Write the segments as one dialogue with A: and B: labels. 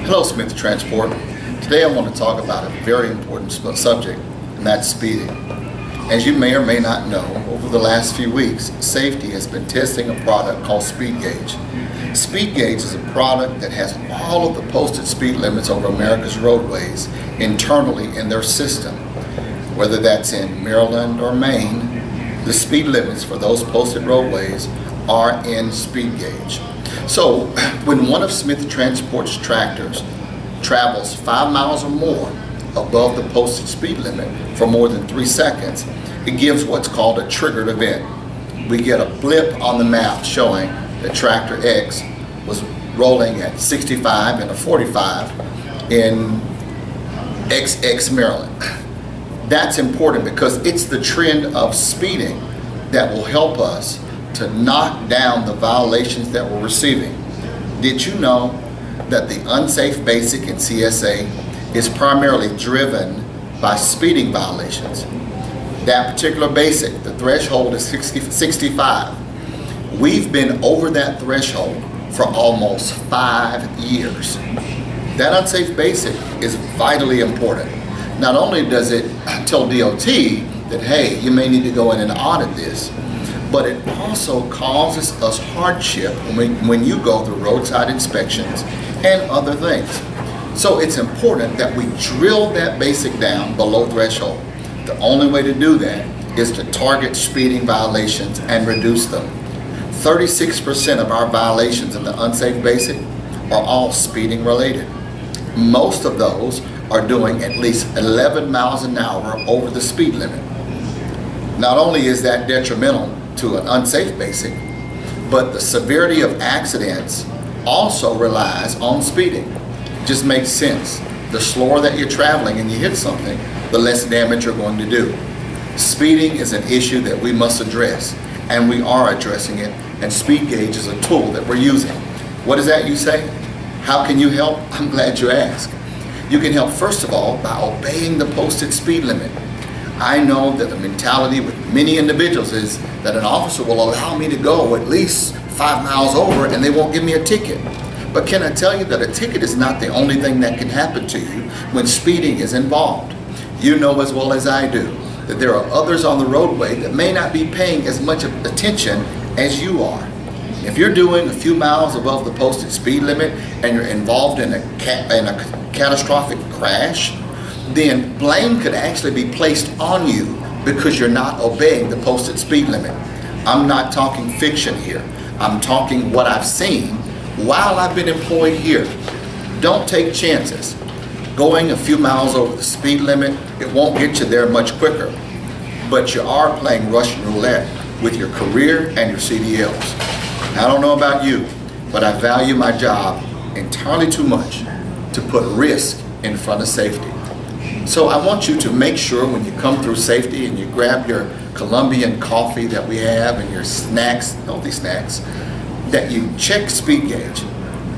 A: Hello, Smith Transport. Today I want to talk about a very important subject, and that's speeding. As you may or may not know, over the last few weeks, safety has been testing a product called Speed Gauge. Speed Gauge is a product that has all of the posted speed limits over America's roadways internally in their system. Whether that's in Maryland or Maine, the speed limits for those posted roadways are in Speed Gauge. So when one of Smith Transport's tractors travels 5 miles or more above the posted speed limit for more than 3 seconds, it gives what's called a triggered event. We get a blip on the map showing that tractor X was rolling at 65 and a 45 in XX Maryland. That's important because it's the trend of speeding that will help us to knock down the violations that we're receiving. Did you know that the unsafe basic in CSA is primarily driven by speeding violations? That particular basic, the threshold is 65. We've been over that threshold for almost 5 years. That unsafe basic is vitally important. Not only does it tell DOT that, hey, you may need to go in and audit this, but it also causes us hardship when you go through roadside inspections and other things. So it's important that we drill that basic down below threshold. The only way to do that is to target speeding violations and reduce them. 36% of our violations in the unsafe basic are all speeding related. Most of those are doing at least 11 miles an hour over the speed limit. Not only is that detrimental to an unsafe basic, but the severity of accidents also relies on speeding. It just makes sense. The slower that you're traveling and you hit something, the less damage you're going to do. Speeding is an issue that we must address, and we are addressing it, and Speed Gauge is a tool that we're using. What is that, you say? How can you help? I'm glad you asked. You can help, first of all, by obeying the posted speed limit. I know that the mentality with many individuals is that an officer will allow me to go at least 5 miles over and they won't give me a ticket. But can I tell you that a ticket is not the only thing that can happen to you when speeding is involved? You know as well as I do that there are others on the roadway that may not be paying as much attention as you are. If you're doing a few miles above the posted speed limit and you're involved in a catastrophic crash, then blame could actually be placed on you because you're not obeying the posted speed limit. I'm not talking fiction here. I'm talking what I've seen while I've been employed here. Don't take chances. Going a few miles over the speed limit, it won't get you there much quicker. But you are playing Russian roulette with your career and your CDLs. I don't know about you, but I value my job entirely too much to put risk in front of safety. So I want you to make sure when you come through safety and you grab your Colombian coffee that we have and your snacks, healthy snacks, that you check Speed Gauge.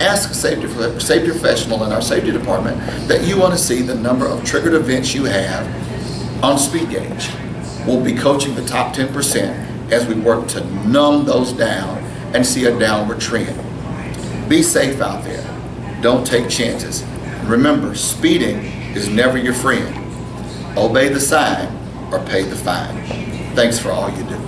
A: Ask a safety professional in our safety department that you want to see the number of triggered events you have on Speed Gauge. We'll be coaching the top 10% as we work to numb those down and see a downward trend. Be safe out there. Don't take chances. Remember, speeding is never your friend. Obey the sign or pay the fine. Thanks for all you do.